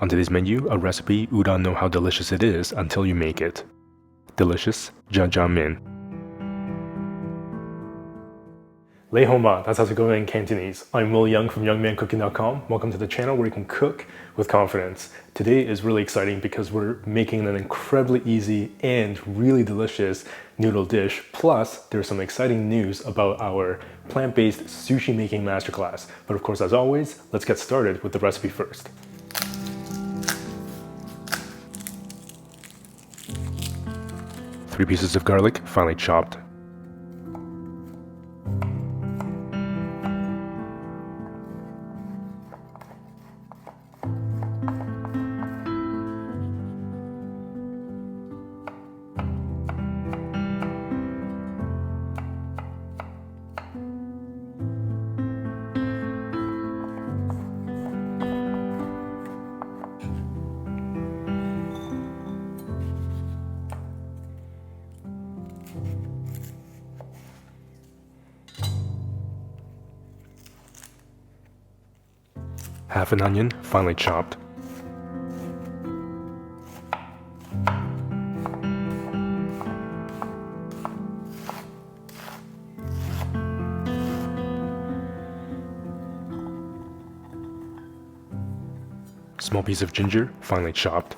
On today's menu, a recipe you don't know how delicious it is until you make it. Delicious Jajangmyeon. Lei Homa, that's how to go in Cantonese. I'm Will Young from YoungManCooking.com. Welcome to the channel where you can cook with confidence. Today is really exciting because we're making an incredibly easy and really delicious noodle dish. Plus, there's some exciting news about our plant-based sushi making masterclass. But of course, as always, let's get started with the recipe first. Three pieces of garlic, finely chopped. Half an onion, finely chopped. Small piece of ginger, finely chopped.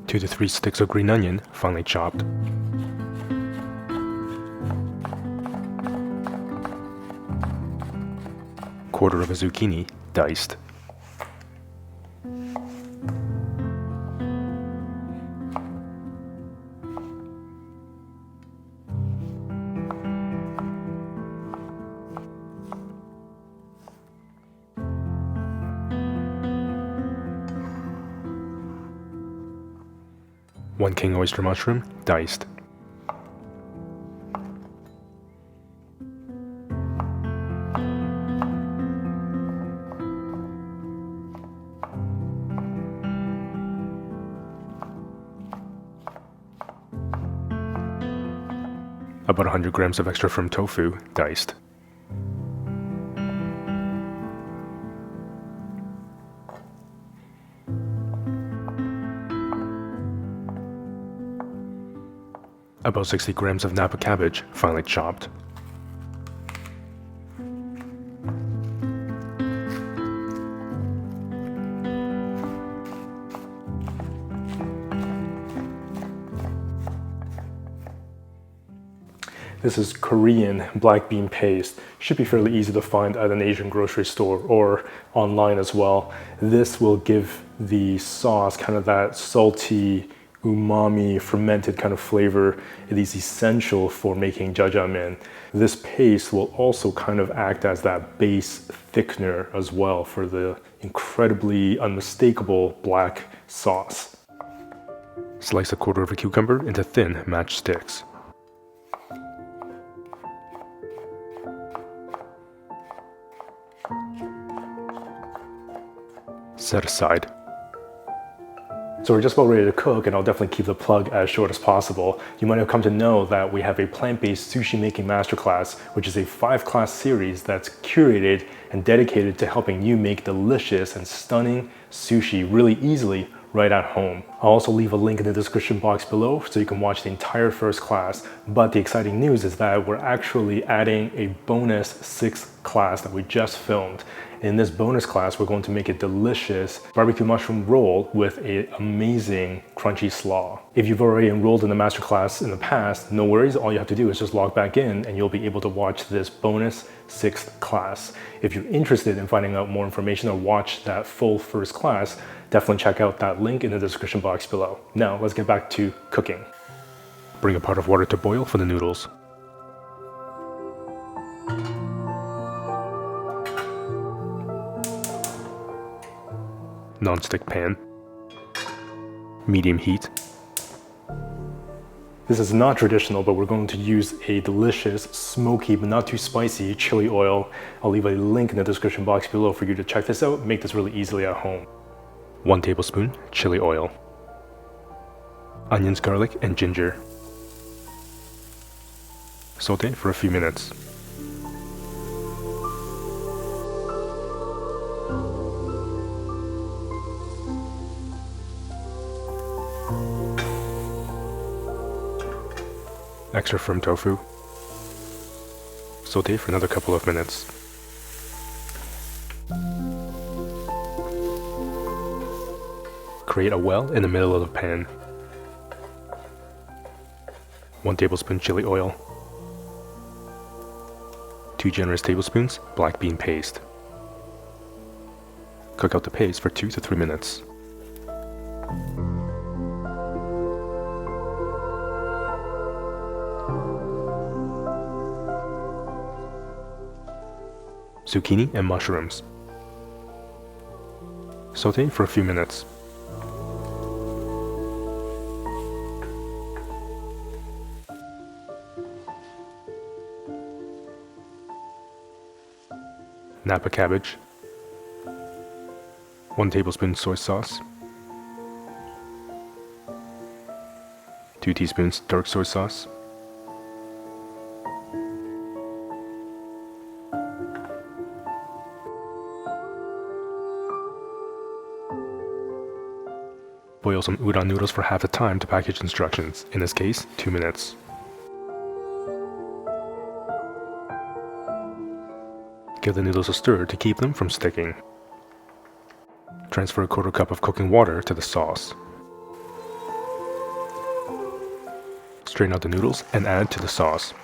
Two to three sticks of green onion, finely chopped. Quarter of a zucchini, diced. One king oyster mushroom, diced. About 100 grams of extra firm tofu, diced. About 60 grams of nappa cabbage, finely chopped. This is Korean black bean paste. Should be fairly easy to find at an Asian grocery store or online as well. This will give the sauce kind of that salty, umami, fermented kind of flavor. It is essential for making jajangmyeon. This paste will also kind of act as that base thickener as well for the incredibly unmistakable black sauce. Slice a quarter of a cucumber into thin matchsticks. Set aside. So we're just about ready to cook, and I'll definitely keep the plug as short as possible. You might have come to know that we have a plant-based sushi making masterclass, which is a 5-class series that's curated and dedicated to helping you make delicious and stunning sushi really easily right at home. I'll also leave a link in the description box below so you can watch the entire first class. But the exciting news is that we're actually adding a bonus 6th class that we just filmed. In this bonus class, we're going to make a delicious barbecue mushroom roll with an amazing crunchy slaw. If you've already enrolled in the masterclass in the past, no worries. All you have to do is just log back in and you'll be able to watch this bonus 6th class. If you're interested in finding out more information or watch that full first class, definitely check out that link in the description box below. Now, let's get back to cooking. Bring a pot of water to boil for the noodles. Non-stick pan, medium heat. This is not traditional, but we're going to use a delicious, smoky, but not too spicy chili oil. I'll leave a link in the description box below for you to check this out. Make this really easily at home. 1 tablespoon chili oil. Onions, garlic, and ginger. Saute for a few minutes. Extra firm tofu. Saute for another couple of minutes. Create a well in the middle of the pan. 1 tablespoon chili oil. 2 generous tablespoons black bean paste. Cook out the paste for 2 to 3 minutes. Zucchini and mushrooms. Saute for a few minutes. Nappa cabbage. 1 tablespoon soy sauce. 2 teaspoons dark soy sauce. Boil some udon noodles for half the time to package instructions, in this case, 2 minutes. Give the noodles a stir to keep them from sticking. Transfer a 1/4 cup of cooking water to the sauce. Strain out the noodles and add to the sauce.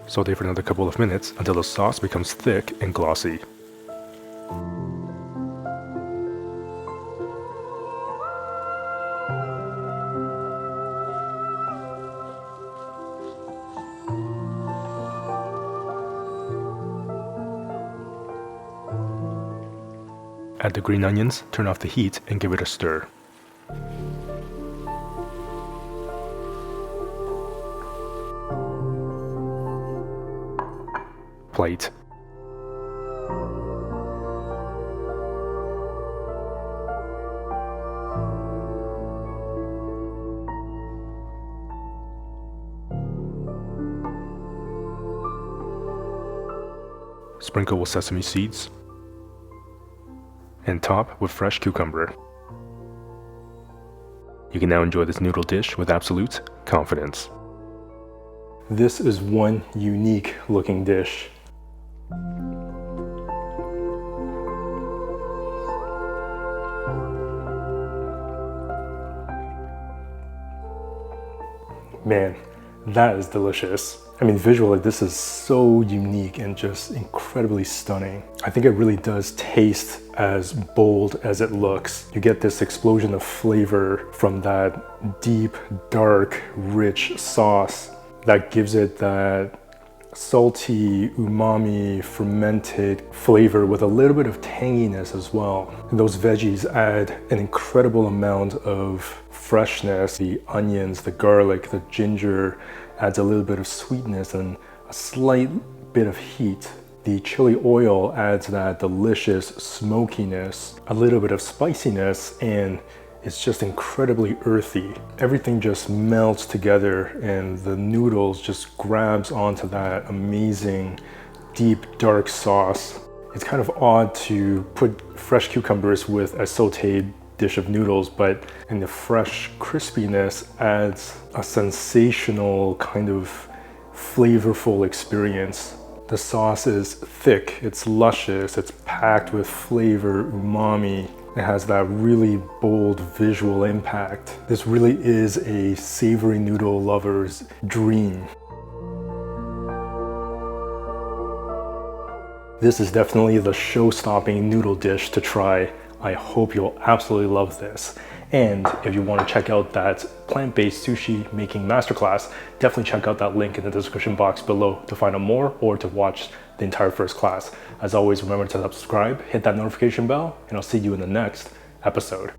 Saute for another couple of minutes until the sauce becomes thick and glossy. Add the green onions, turn off the heat, and give it a stir. Plate. Sprinkle with sesame seeds and top with fresh cucumber. You can now enjoy this noodle dish with absolute confidence. This is one unique looking dish. Man, that is delicious. I mean, visually, this is so unique and just incredibly stunning. I think it really does taste as bold as it looks. You get this explosion of flavor from that deep, dark, rich sauce that gives it that salty, umami, fermented flavor with a little bit of tanginess as well. And those veggies add an incredible amount of freshness. The onions, the garlic, the ginger adds a little bit of sweetness and a slight bit of heat. The chili oil adds that delicious smokiness, a little bit of spiciness, and it's just incredibly earthy. Everything just melts together and the noodles just grabs onto that amazing deep dark sauce. It's kind of odd to put fresh cucumbers with a sauteed dish of noodles, but in the fresh crispiness adds a sensational kind of flavorful experience. The sauce is thick, it's luscious, it's packed with flavor, umami. It has that really bold visual impact. This really is a savory noodle lover's dream. This is definitely the show-stopping noodle dish to try I hope you'll absolutely love this. And if you want to check out that plant-based sushi making masterclass, definitely check out that link in the description box below to find out more or to watch the entire first class. As always, remember to subscribe, hit that notification bell, and I'll see you in the next episode.